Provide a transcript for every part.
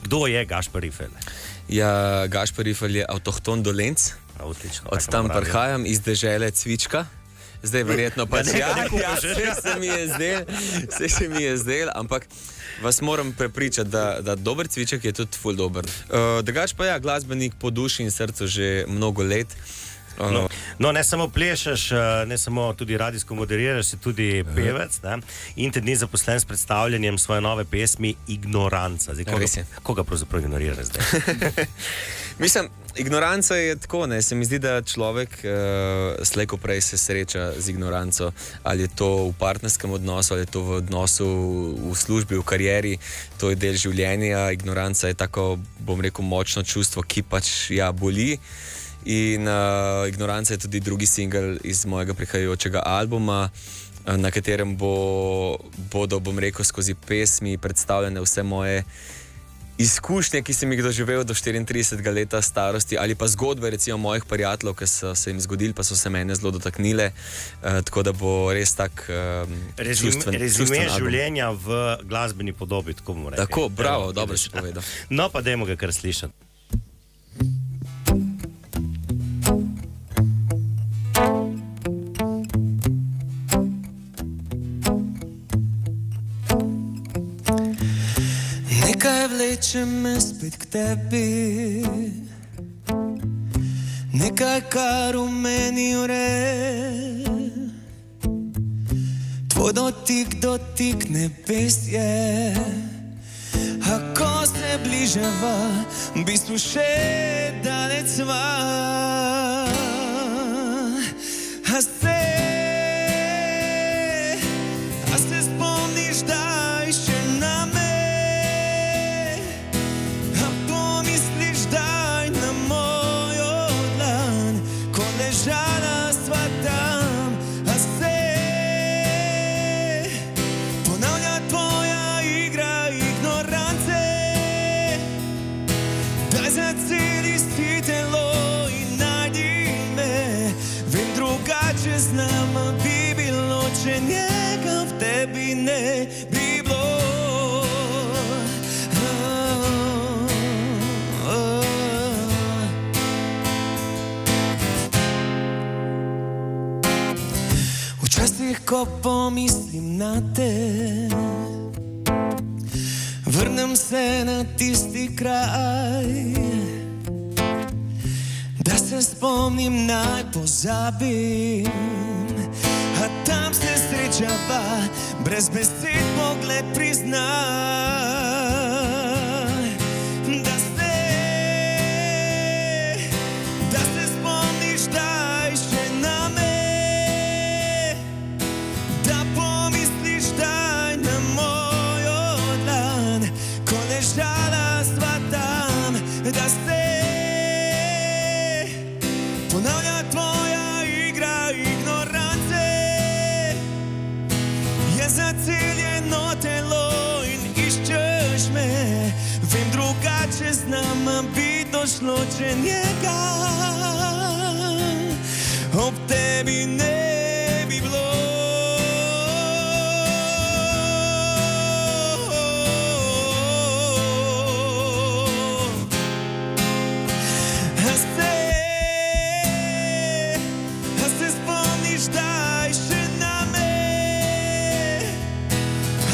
Kdo je Gašper Rifelj? Ja, Gašper Rifelj je avtohton Dolenc. Od tam prihajam iz dežele Cvička. Zdaj verjetno pač se mi je zdel, ampak vas moram prepričati, da dober cviček je tudi ful dober. Drugač pa ja, glasbenik po duši in srcu že mnogo let. No, ne samo plešeš, ne samo tudi radijsko moderiraš, si tudi pevec, ne? In te dni zaposlen s predstavljanjem svoje nove pesmi Ignoranca. Zdaj, koga pravzaprav ignoriraš zdaj? Mislim, ignoranca je tako, ne? Se mi zdi, da človek slej ko prej se sreča z ignoranco, ali je to v partnerskem odnosu, ali je to v odnosu v službi, v karieri, to je del življenja. Ignoranca je tako, bom rekel, močno čustvo, ki pač boli. In Ignoranca je tudi drugi singel iz mojega prihajajočega albuma, na katerem bodo, bom rekel, skozi pesmi predstavljene vse moje izkušnje, ki sem jih doživel do 34 leta starosti, ali pa zgodbe recimo mojih prijateljev, ki so se jim zgodili, pa so se mene zelo dotaknile, tako da bo res tak čustven rezime življenja v glasbeni podobi, tako bomo rekli. Tako, bravo, dobro si povedal. No, pa dajmo ga kar slišati. Nekaj vleče me spet k tebi, nekaj, kar v meni vre. Tvoj dotik nebes je, a ko se bližava, v bistvu še daleč sva. A se spomniš, daj še na me. Z nama bi bilo, če njega v tebi ne bi bilo. Včasih, ko pomislim na te, vrnem se na tisti kraj, da se spomnim, naj pozabim, a tam se srečava, brez besed pogled prizna. Da se spomniš, daj še na me, da pomisliš, daj na mojo dlan, ko ležala sva tam, da se ponavlja tvoja igra ignorance. Je zaceljeno telo in iščeš me, vem, drugače z nama bi došlo, če njega ob tebi ne bi bilo. Daj še na me,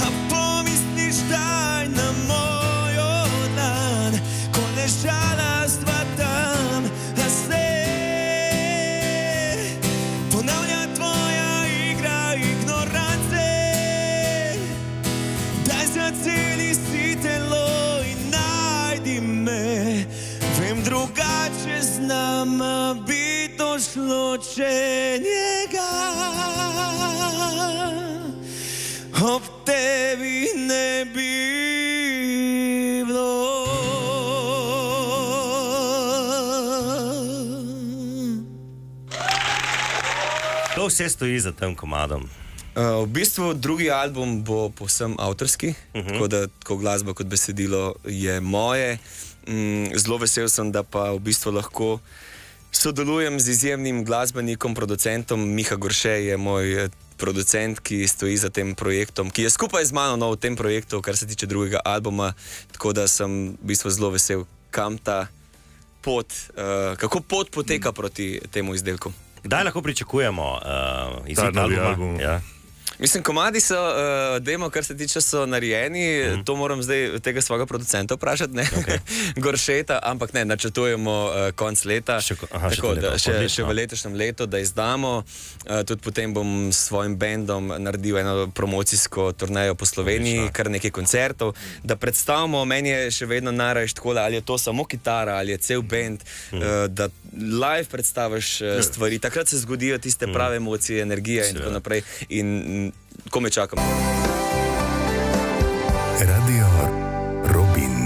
a pomisliš, daj na mojo dlan, ko ležala sva tam, a se ponavlja tvoja igra ignorance. Daj zaceli si telo in najdi me, vem, drugače z nama bi došlo, če njega ob tebi ne bi bilo. To vse stoji za tem komadom. V bistvu drugi album bo povsem avtorski, tako da tako glasba kot besedilo je moje. Zelo vesel sem, da pa v bistvu lahko sodelujem z izjemnim glasbenikom, producentom. Miha Gorše je moj producent, ki stoji za tem projektom, ki je skupaj z mano v tem projektu, kar se tiče drugega albuma. Tako da sem v bistvu zelo vesel, kam ta pot, kako pot poteka proti temu izdelku. Kdaj lahko pričakujemo izid albuma? Ja. Mislim, komadi so, demo, kar se tiče, so narejeni, to moram zdaj tega svojega producenta vprašati, ne, Goršeta, ampak ne, načrtujemo konc leta, še v letošnjem letu, da izdamo. Tudi potem bom s svojim bendom naredil eno promocijsko turnejo po Sloveniji, kar nekaj koncertov, da predstavimo, meni je še vedno najraje tako, ali je to samo kitara, ali je cel bend, da live predstaviš stvari, takrat se zgodijo tiste prave emocije, energije in tako naprej. In ko me čakam. Radio Robin.